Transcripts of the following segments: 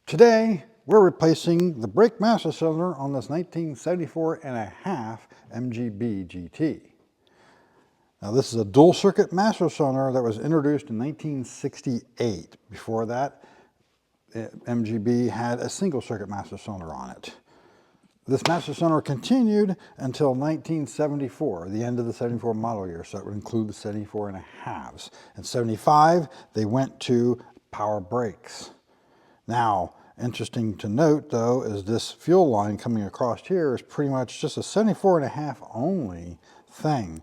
Today, we're replacing the brake master cylinder on this 1974.5 MGB GT. Now this is a dual circuit master cylinder that was introduced in 1968. Before that, MGB had a single circuit master cylinder on it. This master cylinder continued until 1974, the end of the 74 model year, so it would include the 74.5s. In 75, they went to power brakes. Now, interesting to note though, is this fuel line coming across here is pretty much just a 74.5 only thing.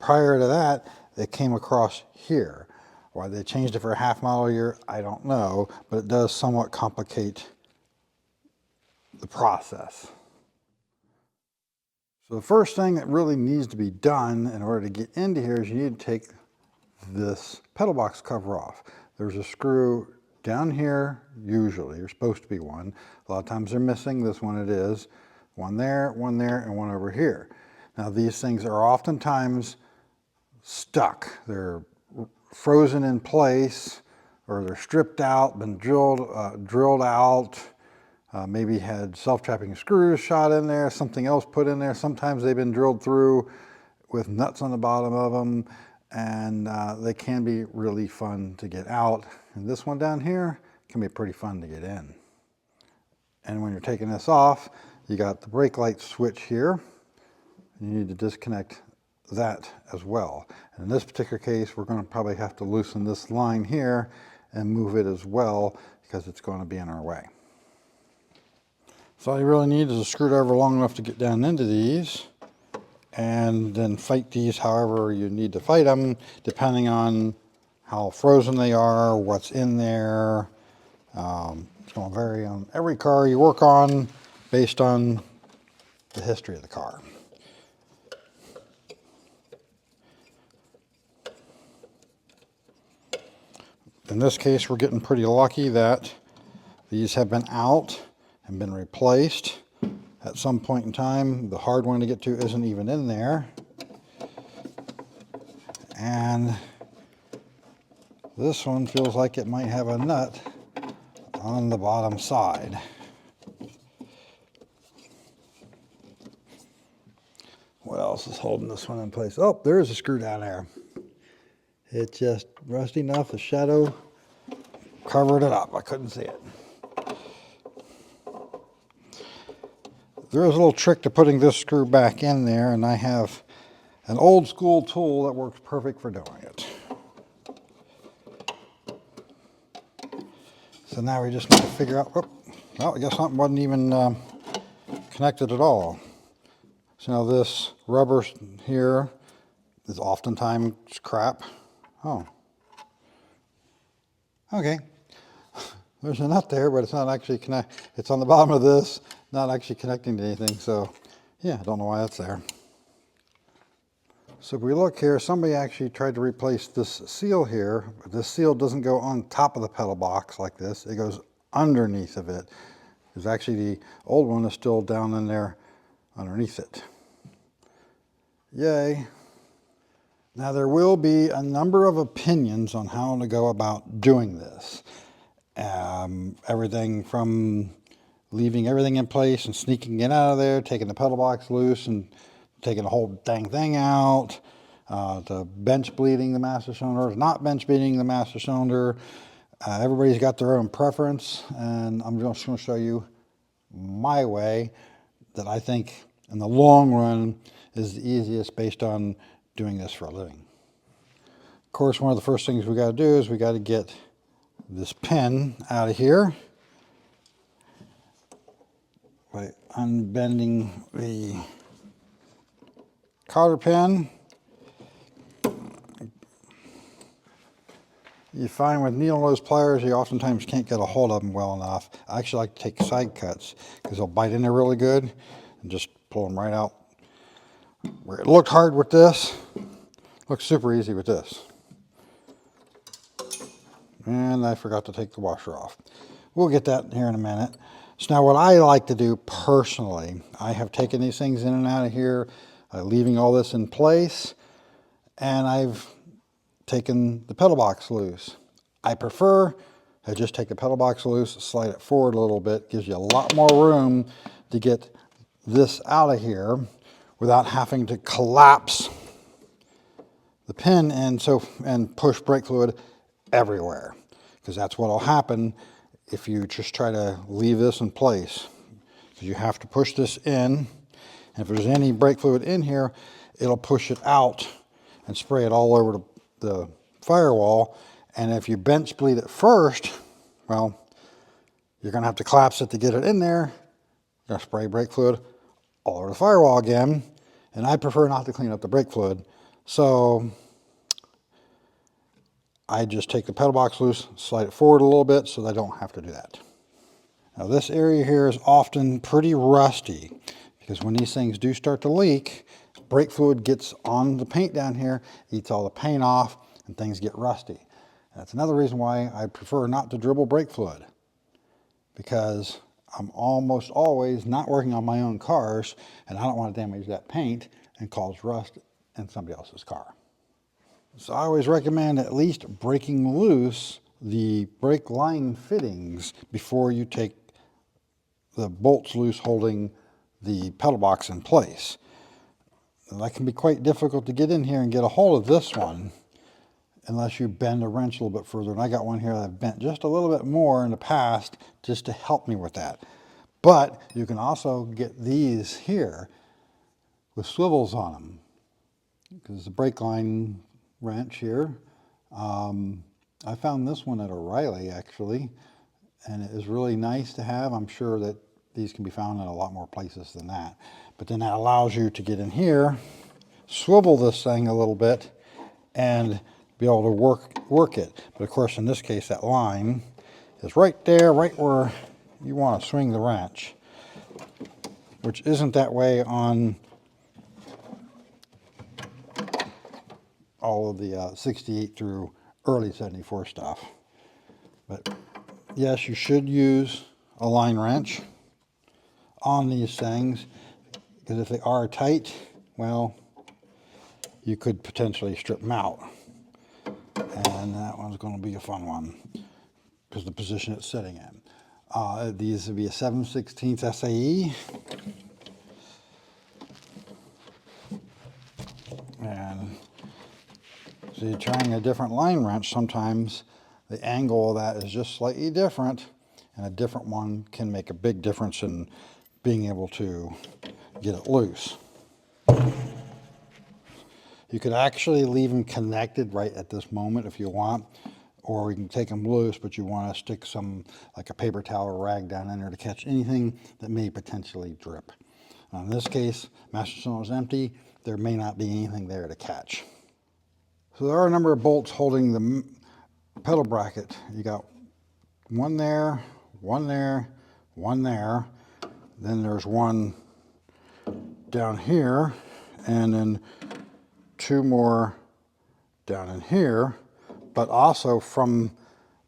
Prior to that, it came across here. Why they changed it for a half model year, I don't know, but it does somewhat complicate the process. So the first thing that really needs to be done in order to get into here is you need to take this pedal box cover off. There's a screw down here, usually. There's supposed to be one. A lot of times they're missing. This one it is. One there, and one over here. Now these things are oftentimes stuck. They're frozen in place, or they're stripped out, been drilled out. Maybe had self-tapping screws shot in there, something else put in there. Sometimes they've been drilled through with nuts on the bottom of them, and they can be really fun to get out. And this one down here can be pretty fun to get in. And when you're taking this off, you got the brake light switch here. You need to disconnect that as well. And in this particular case, we're going to probably have to loosen this line here and move it as well because it's going to be in our way. So all you really need is a screwdriver long enough to get down into these, and then fight these however you need to fight them, depending on how frozen they are, what's in there. It's going to vary on every car you work on based on the history of the car. In this case, we're getting pretty lucky that these have been out and been replaced at some point in time. The hard one to get to isn't even in there. And this one feels like it might have a nut on the bottom side. What else is holding this one in place? Oh, there is a screw down there. It's just rusty enough, the shadow covered it up. I couldn't see it. There is a little trick to putting this screw back in there, and I have an old school tool that works perfect for doing it. So now we just need to figure out, well, I guess something wasn't even connected at all. So now this rubber here is oftentimes crap. Oh, okay. There's a nut there, but it's not actually it's on the bottom of this, not actually connecting to anything. So yeah, I don't know why that's there. So if we look here, somebody actually tried to replace this seal here, but this seal doesn't go on top of the pedal box like this. It goes underneath of it. Because actually the old one is still down in there underneath it. Yay. Now there will be a number of opinions on how to go about doing this. Everything from leaving everything in place and sneaking it out of there, taking the pedal box loose and taking the whole dang thing out, to bench bleeding the master cylinder, not bench bleeding the master cylinder. Everybody's got their own preference, and I'm just going to show you my way that I think in the long run is the easiest based on doing this for a living. Of course, one of the first things we got to do is we got to get this pin out of here by unbending the cotter pin. You find with needle nose pliers, you oftentimes can't get a hold of them well enough. I actually like to take side cuts because they'll bite in there really good and just pull them right out. Where it looked hard with this, looks super easy with this. And I forgot to take the washer off. We'll get that here in a minute. So now what I like to do personally, I have taken these things in and out of here, leaving all this in place, and I've taken the pedal box loose. I prefer I just take the pedal box loose, slide it forward a little bit, gives you a lot more room to get this out of here without having to collapse the pin and push brake fluid everywhere, because that's what will happen if you just try to leave this in place. Because you have to push this in, and if there's any brake fluid in here, it'll push it out and spray it all over the firewall. And if you bench bleed it first, well, you're going to have to collapse it to get it in there. You're going to spray brake fluid all over the firewall again, and I prefer not to clean up the brake fluid. So I just take the pedal box loose, slide it forward a little bit so that I don't have to do that. Now this area here is often pretty rusty, because when these things do start to leak, brake fluid gets on the paint down here, eats all the paint off, and things get rusty. That's another reason why I prefer not to dribble brake fluid, because I'm almost always not working on my own cars, and I don't want to damage that paint and cause rust in somebody else's car. So I always recommend at least breaking loose the brake line fittings before you take the bolts loose holding the pedal box in place. And that can be quite difficult to get in here and get a hold of this one unless you bend the wrench a little bit further. And I got one here that I've bent just a little bit more in the past just to help me with that. But you can also get these here with swivels on them, because the brake line wrench here, I found this one at O'Reilly actually, and it is really nice to have. I'm sure that these can be found in a lot more places than that. But then that allows you to get in here, swivel this thing a little bit, and be able to work it. But of course, in this case, that line is right there, right where you want to swing the wrench, which isn't that way on all of the 68 through early 74 stuff. But yes, you should use a line wrench on these things, because if they are tight, well, you could potentially strip them out. And that one's going to be a fun one, because the position it's sitting in. These would be a 7/16 SAE. And so you're trying a different line wrench, sometimes the angle of that is just slightly different, and a different one can make a big difference in being able to get it loose. You could actually leave them connected right at this moment if you want, or we can take them loose, but you want to stick some, like a paper towel or rag down in there to catch anything that may potentially drip. Now in this case, master cylinder is empty. There may not be anything there to catch. So there are a number of bolts holding the pedal bracket. You got one there, one there, one there. Then there's one down here, and then two more down in here. But also from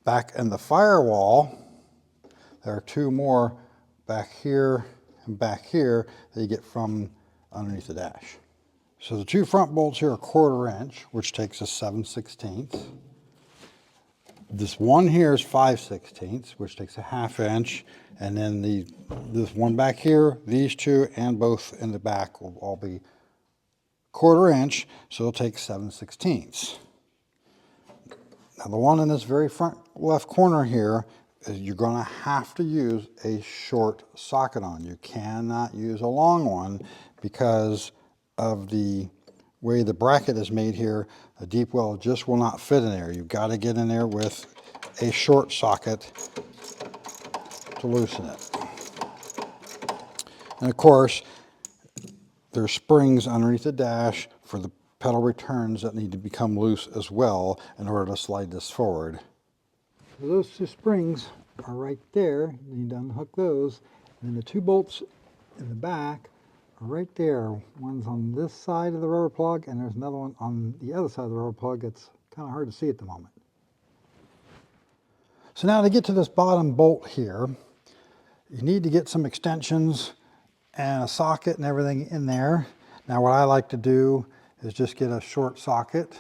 back in the firewall, there are two more back here and back here that you get from underneath the dash. So the two front bolts here are 1/4 inch, which takes us 7/16. This one here is 5/16, which takes a 1/2 inch. And then this one back here, these two, and both in the back will all be 1/4 inch, so it'll take 7/16. Now the one in this very front left corner here, is you're going to have to use a short socket on. You cannot use a long one because of the way the bracket is made here. A deep well just will not fit in there. You've got to get in there with a short socket to loosen it. And of course, there's springs underneath the dash for the pedal returns that need to become loose as well in order to slide this forward. So those two springs are right there. You need to unhook those. And then the two bolts in the back are right there. One's on this side of the rubber plug, and there's another one on the other side of the rubber plug that's kind of hard to see at the moment. So now to get to this bottom bolt here, you need to get some extensions and a socket and everything in there. Now what I like to do is just get a short socket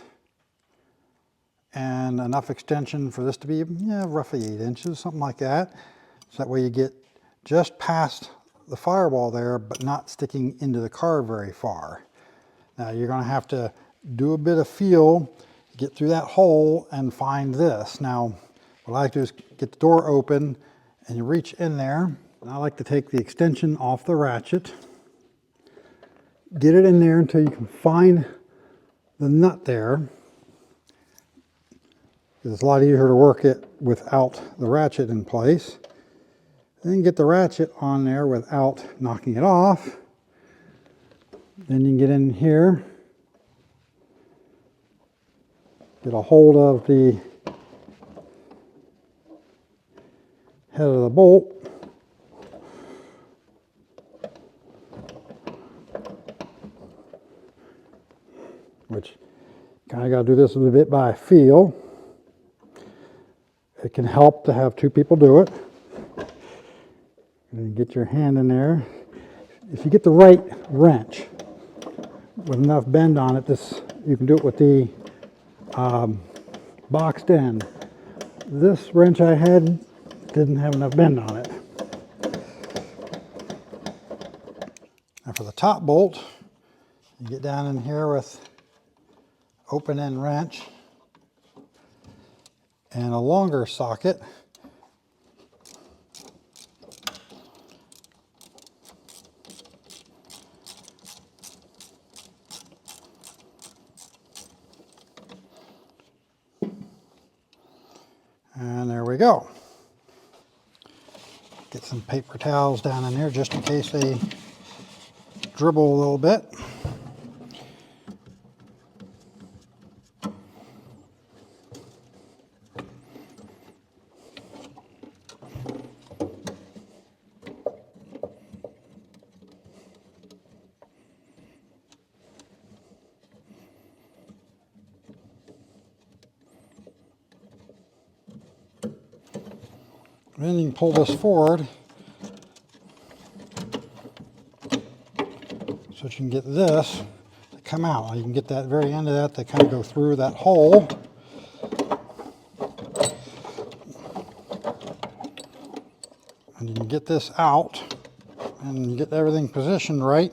and enough extension for this to be roughly 8 inches, something like that. So that way you get just past the firewall there, but not sticking into the car very far. Now you're going to have to do a bit of feel, get through that hole and find this. Now what I like to do is get the door open and you reach in there. And I like to take the extension off the ratchet, get it in there until you can find the nut there. It's a lot easier to work it without the ratchet in place. Then get the ratchet on there without knocking it off. Then you can get in here, get a hold of the head of the bolt. Which kind of got to do this a little bit by feel. It can help to have two people do it. And get your hand in there. If you get the right wrench with enough bend on it, you can do it with the boxed end. This wrench I had didn't have enough bend on it. Now for the top bolt, you get down in here with open end wrench and a longer socket. And there we go. Get some paper towels down in there just in case they dribble a little bit. Then you can pull this forward so that you can get this to come out. You can get that very end of that to kind of go through that hole. And you can get this out and you get everything positioned right.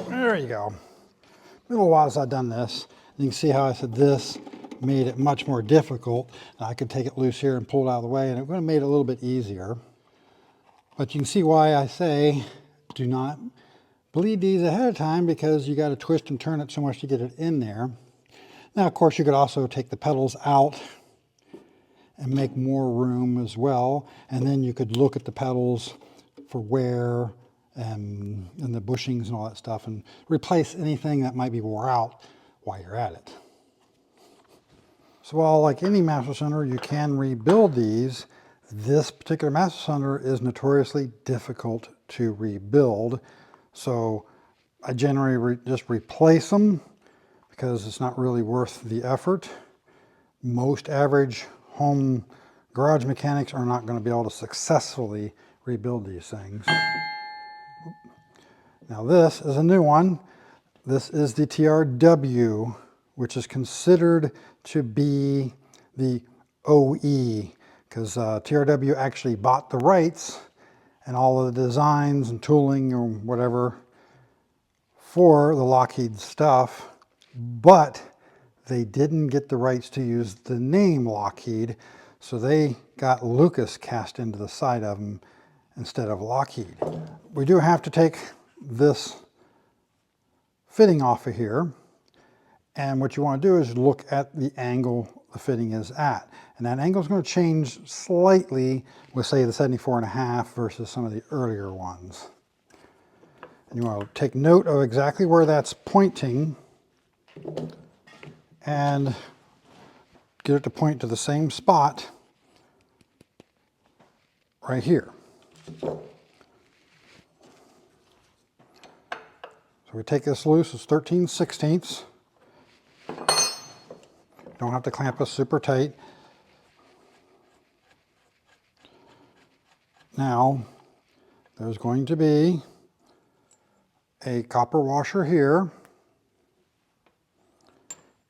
There you go. A little while since I've done this. You can see how I said this made it much more difficult. Now I could take it loose here and pull it out of the way and it would have made it a little bit easier. But you can see why I say do not bleed these ahead of time, because you got to twist and turn it so much to get it in there. Now of course you could also take the pedals out and make more room as well, and then you could look at the pedals for wear and the bushings and all that stuff and replace anything that might be wore out while you're at it. So while like any master cylinder you can rebuild these, this particular master cylinder is notoriously difficult to rebuild. So I generally just replace them because it's not really worth the effort. Most average home garage mechanics are not going to be able to successfully rebuild these things. Now this is a new one. This is the TRW, which is considered to be the OE, because TRW actually bought the rights and all of the designs and tooling or whatever for the Lockheed stuff, but they didn't get the rights to use the name Lockheed, so they got Lucas cast into the side of them instead of Lockheed. We do have to take this fitting off of here, and what you want to do is look at the angle the fitting is at, and that angle is going to change slightly with, say, the 74.5 versus some of the earlier ones. And you want to take note of exactly where that's pointing and get it to point to the same spot right here. So we take this loose, it's 13/16. Don't have to clamp us super tight. Now, there's going to be a copper washer here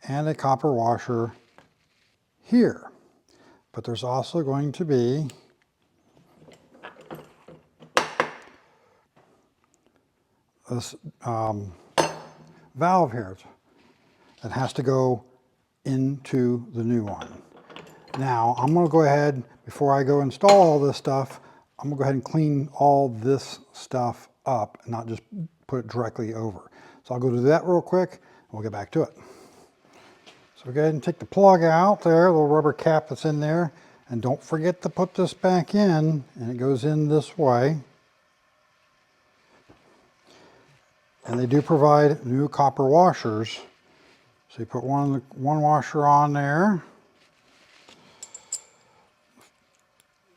and a copper washer here. But there's also going to be this valve here that has to go into the new one. Now, I'm going to go ahead, before I go install all this stuff, I'm going to go ahead and clean all this stuff up and not just put it directly over. So I'll go do that real quick and we'll get back to it. So go ahead and take the plug out there, the little rubber cap that's in there, and don't forget to put this back in, and it goes in this way. And they do provide new copper washers. So you put one washer on there.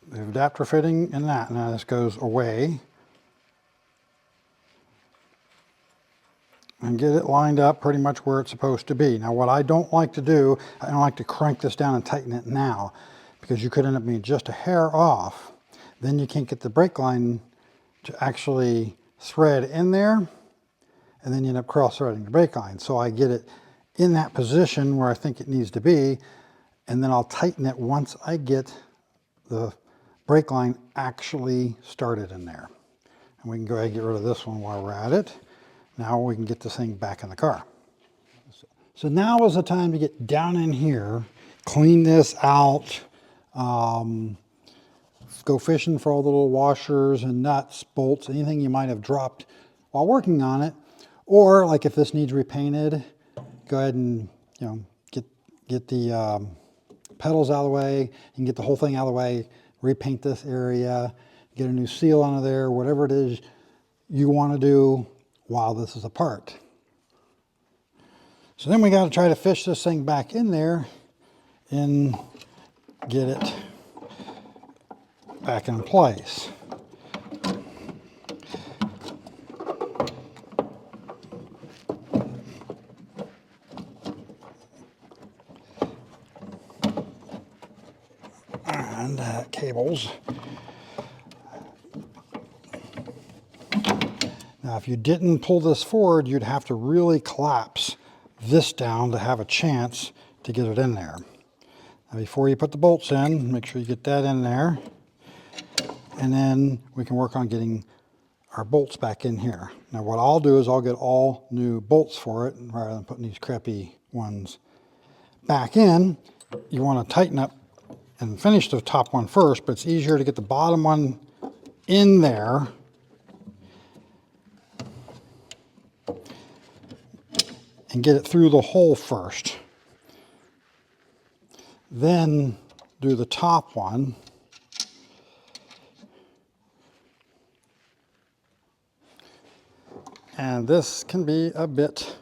The adapter fitting in that. Now this goes away. And get it lined up pretty much where it's supposed to be. Now what I don't like to do, I don't like to crank this down and tighten it now, because you could end up being just a hair off. Then you can't get the brake line to actually thread in there, and then you end up cross-threading the brake line. So I get it in that position where I think it needs to be, and then I'll tighten it once I get the brake line actually started in there. And we can go ahead and get rid of this one while we're at it. Now we can get this thing back in the car. So now is the time to get down in here, clean this out, go fishing for all the little washers and nuts, bolts, anything you might have dropped while working on it. Or like if this needs repainted, go ahead and get the pedals out of the way. You can get the whole thing out of the way, repaint this area, get a new seal onto there, whatever it is you want to do while this is apart. So then we got to try to fish this thing back in there and get it back in place. And cables. Now, if you didn't pull this forward, you'd have to really collapse this down to have a chance to get it in there. Now, before you put the bolts in, make sure you get that in there. And then we can work on getting our bolts back in here. Now, what I'll do is I'll get all new bolts for it rather than putting these crappy ones back in. You want to tighten up and finish the top one first, but it's easier to get the bottom one in there and get it through the hole first. Then do the top one. And this can be a bit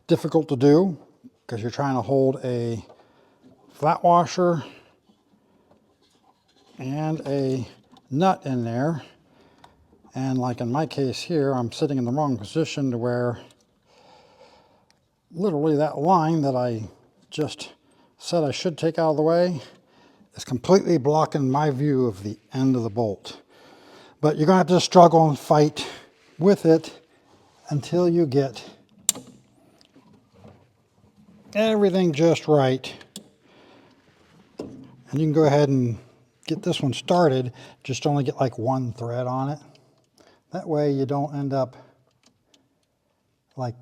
difficult to do because you're trying to hold a flat washer and a nut in there. And like in my case here, I'm sitting in the wrong position to where literally that line that I just said I should take out of the way is completely blocking my view of the end of the bolt. But you're going to have to struggle and fight with it until you get everything just right. And you can go ahead and get this one started, just only get like one thread on it. That way you don't end up like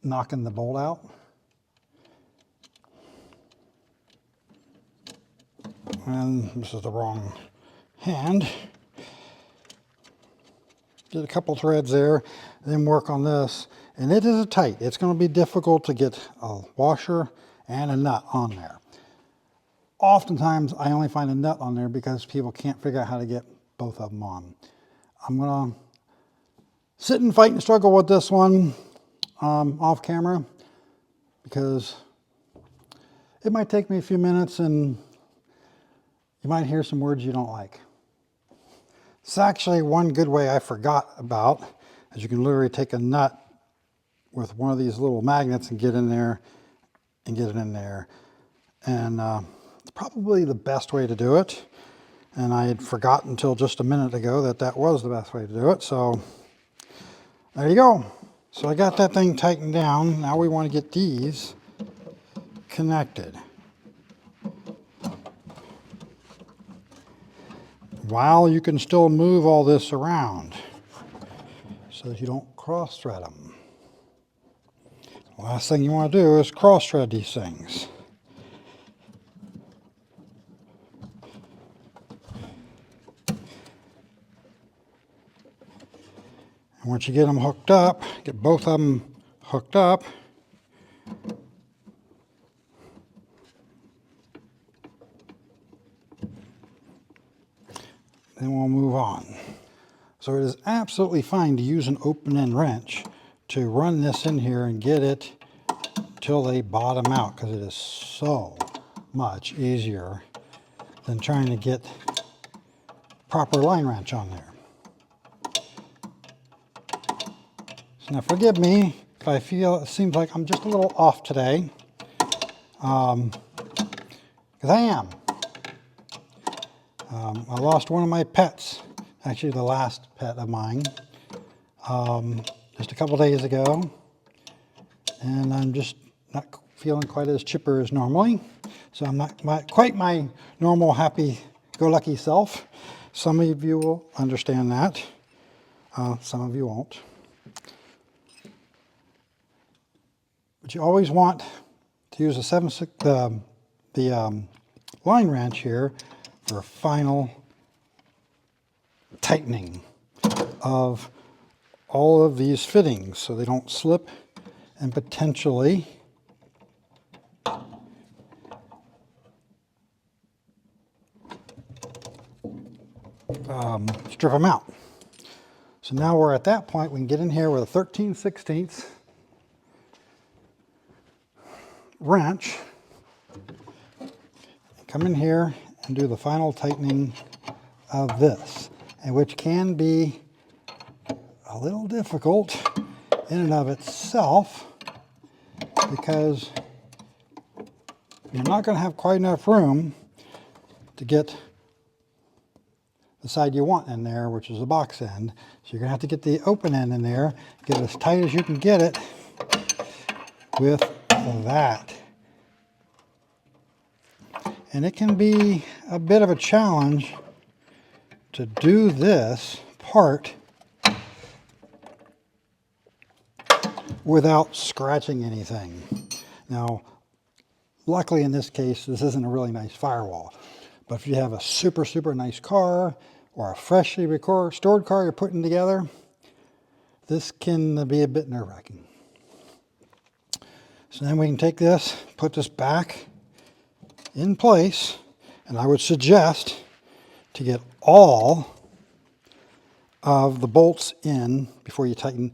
knocking the bolt out. And this is the wrong hand. Get a couple threads there, then work on this. And it is tight. It's going to be difficult to get a washer and a nut on there. Oftentimes I only find a nut on there because people can't figure out how to get both of them on. I'm going to sit and fight and struggle with this one off camera because it might take me a few minutes and you might hear some words you don't like. It's actually one good way I forgot about, is you can literally take a nut with one of these little magnets and get in there and get it in there. And it's probably the best way to do it. And I had forgotten until just a minute ago that that was the best way to do it. So There you go. So I got that thing tightened down. Now we want to get these connected. While you can still move all this around so that you don't cross-thread them. The last thing you want to do is cross-thread these things. And once you get them hooked up, get both of them hooked up, then we'll move on. So it is absolutely fine to use an open-end wrench to run this in here and get it till they bottom out, because it is so much easier than trying to get proper line wrench on there. So now forgive me if I feel it seems like I'm just a little off today, because I am. I lost one of my pets, actually the last pet of mine, just a couple days ago, and I'm just not feeling quite as chipper as normally, so I'm not quite my normal happy-go-lucky self. Some of you will understand that, some of you won't. But you always want to use the line wrench here for a final tightening of all of these fittings so they don't slip and potentially strip them out. So now we're at that point, we can get in here with a 13/16 wrench, come in here and do the final tightening of this, and which can be a little difficult in and of itself, because you're not going to have quite enough room to get the side you want in there, which is the box end. So you're going to have to get the open end in there, get it as tight as you can get it with that. And it can be a bit of a challenge to do this part without scratching anything. Now, luckily in this case, this isn't a really nice firewall. But if you have a super, super nice car or a freshly restored car you're putting together, this can be a bit nerve-wracking. So then we can take this, put this back in place, and I would suggest to get all of the bolts in before you tighten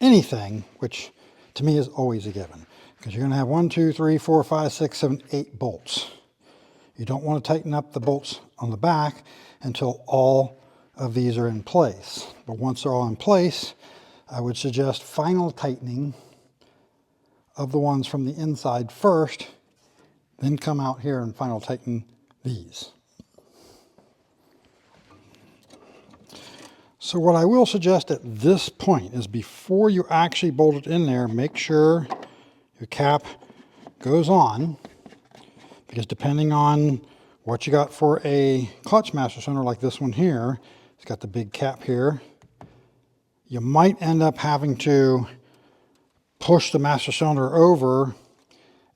anything, which to me is always a given, because you're going to have 1, 2, 3, 4, 5, 6, 7, 8 bolts. You don't want to tighten up the bolts on the back until all of these are in place. But once they're all in place, I would suggest final tightening of the ones from the inside first, then come out here and final tighten these. So what I will suggest at this point is, before you actually bolt it in there, make sure your cap goes on, because depending on what you got for a clutch master cylinder like this one here, it's got the big cap here, you might end up having to push the master cylinder over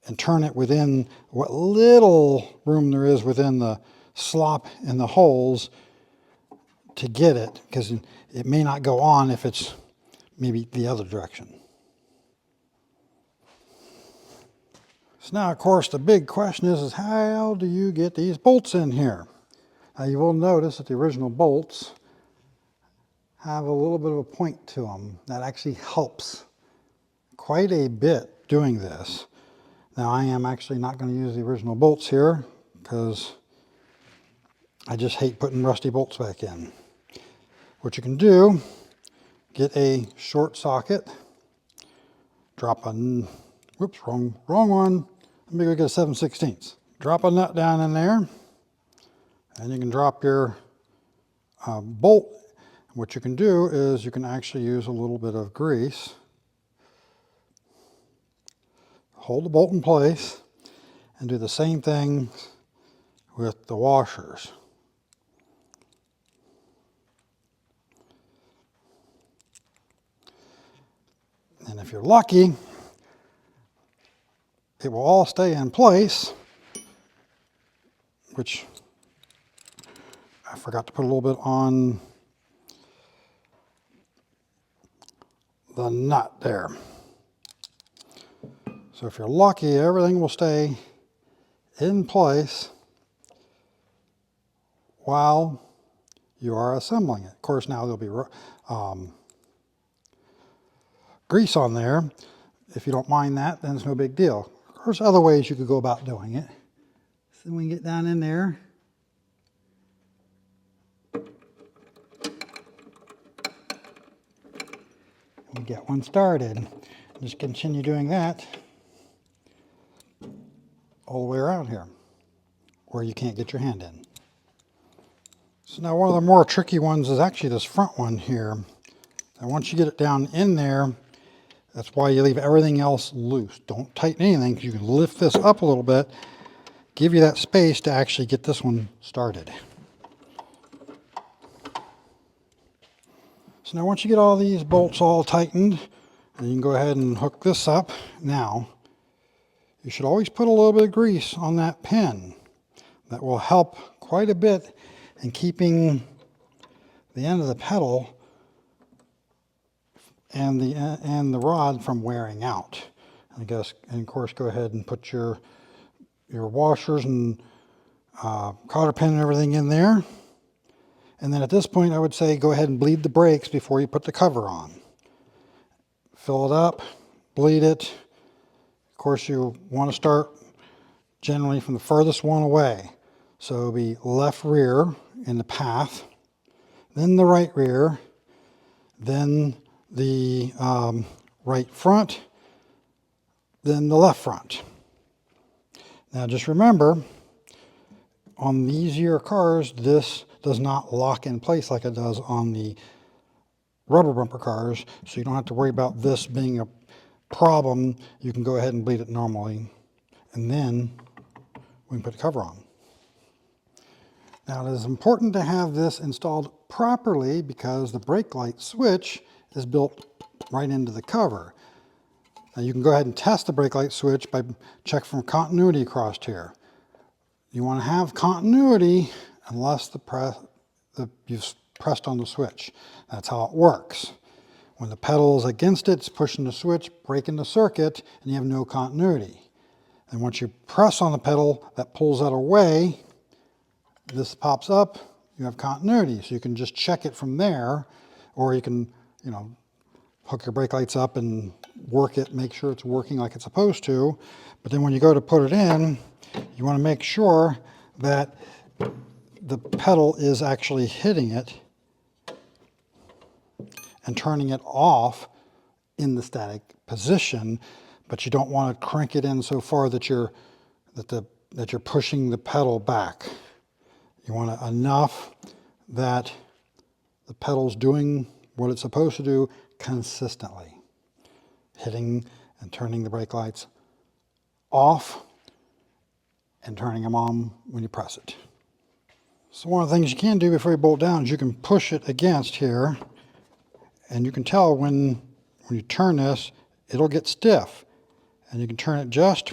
and turn it within what little room there is within the slop and the holes to get it, because it may not go on if it's maybe the other direction. So now, of course, the big question is how do you get these bolts in here? Now, you will notice that the original bolts have a little bit of a point to them. That actually helps quite a bit doing this. Now, I am actually not going to use the original bolts here, because I just hate putting rusty bolts back in. What you can do, get a short socket, drop a, whoops, wrong one. Let me go get a 7/16. Drop a nut down in there, and you can drop your bolt. what you can do is you can actually use a little bit of grease. Hold the bolt in place and do the same thing with the washers. And if you're lucky, it will all stay in place, which I forgot to put a little bit on the nut there. So if you're lucky, everything will stay in place while you are assembling it. Of course, now there'll be grease on there. If you don't mind that, then it's no big deal. Of course, other ways you could go about doing it. So we can get down in there. We get one started. Just continue doing that all the way around here, where you can't get your hand in. So now one of the more tricky ones is actually this front one here. And once you get it down in there, that's why you leave everything else loose. Don't tighten anything, because you can lift this up a little bit, give you that space to actually get this one started. So now once you get all these bolts all tightened, and you can go ahead and hook this up. Now, you should always put a little bit of grease on that pin. That will help quite a bit in keeping the end of the pedal and the rod from wearing out. And of course, go ahead and put your washers and cotter pin and everything in there. And then at this point, I would say go ahead and bleed the brakes before you put the cover on. Fill it up, bleed it. Of course, you want to start generally from the furthest one away. So it'll be left rear in the path, then the right rear, then the right front, then the left front. Now just remember, on the easier cars, this does not lock in place like it does on the rubber bumper cars, so you don't have to worry about this being a problem. You can go ahead and bleed it normally, and then we can put the cover on. Now it is important to have this installed properly because the brake light switch is built right into the cover. Now you can go ahead and test the brake light switch by checking for continuity across here. You want to have continuity unless you've pressed on the switch. That's how it works. When the pedal is against it, it's pushing the switch, breaking the circuit, and you have no continuity. And once you press on the pedal, that pulls that away. This pops up, you have continuity. So you can just check it from there, or you can, hook your brake lights up and work it, make sure it's working like it's supposed to. But then when you go to put it in, you want to make sure that the pedal is actually hitting it and turning it off in the static position, but you don't want to crank it in so far that you're pushing the pedal back. You want it enough that the pedal's doing what it's supposed to do consistently, hitting and turning the brake lights off and turning them on when you press it. So one of the things you can do before you bolt down is you can push it against here, and you can tell when you turn this, it'll get stiff. And you can turn it just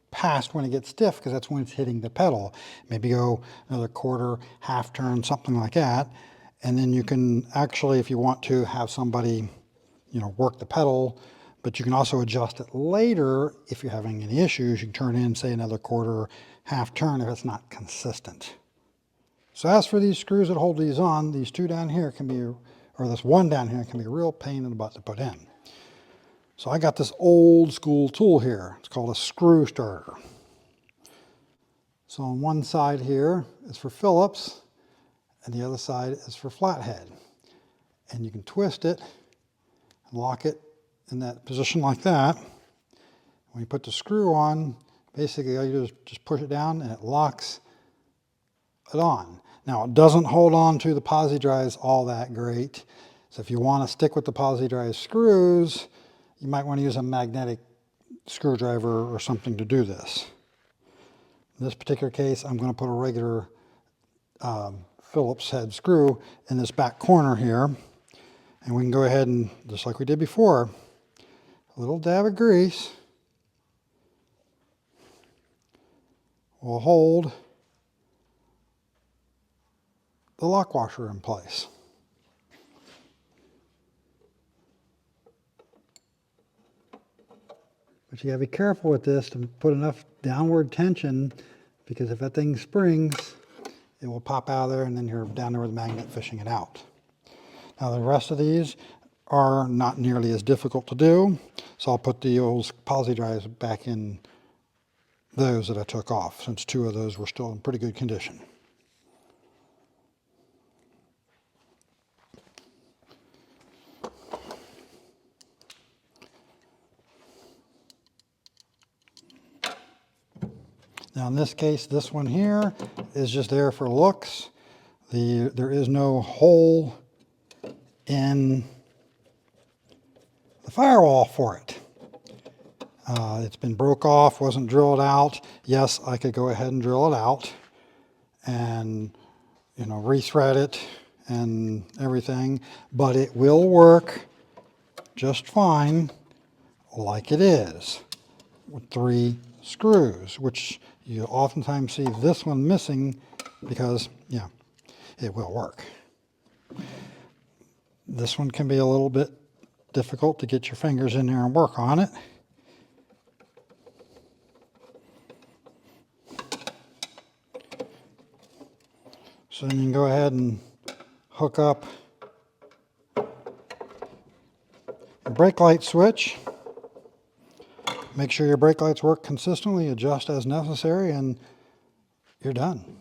past when it gets stiff, because that's when it's hitting the pedal. Maybe go another quarter, half turn, something like that. And then you can actually, if you want to, have somebody, work the pedal, but you can also adjust it later if you're having any issues. You can turn in, say, another quarter, half turn if it's not consistent. So as for these screws that hold these on, these two down here can be, or this one down here can be a real pain in the butt to put in. So I got this old school tool here. It's called a screw starter. So on one side here is for Phillips, and the other side is for flathead. And you can twist it and lock it in that position like that. When you put the screw on, basically all you do is just push it down and it locks it on. Now it doesn't hold on to the posi drives all that great. So if you want to stick with the posi drive screws, you might want to use a magnetic screwdriver or something to do this. In this particular case, I'm going to put a regular Phillips head screw in this back corner here. And we can go ahead and, just like we did before, a little dab of grease will hold the lock washer in place. But you gotta be careful with this to put enough downward tension, because if that thing springs, it will pop out of there and then you're down there with a magnet fishing it out. Now the rest of these are not nearly as difficult to do, so I'll put the old posi drives back in those that I took off, since 2 of those were still in pretty good condition. Now in this case, this one here is just there for looks. There is no hole in the firewall for it. It's been broke off, wasn't drilled out. Yes, I could go ahead and drill it out and, you know, rethread it and everything, but it will work just fine like it is with 3 screws, which you oftentimes see this one missing because, yeah, it will work. This one can be a little bit difficult to get your fingers in there and work on it. So then you can go ahead and hook up your brake light switch. Make sure your brake lights work consistently, adjust as necessary, and you're done.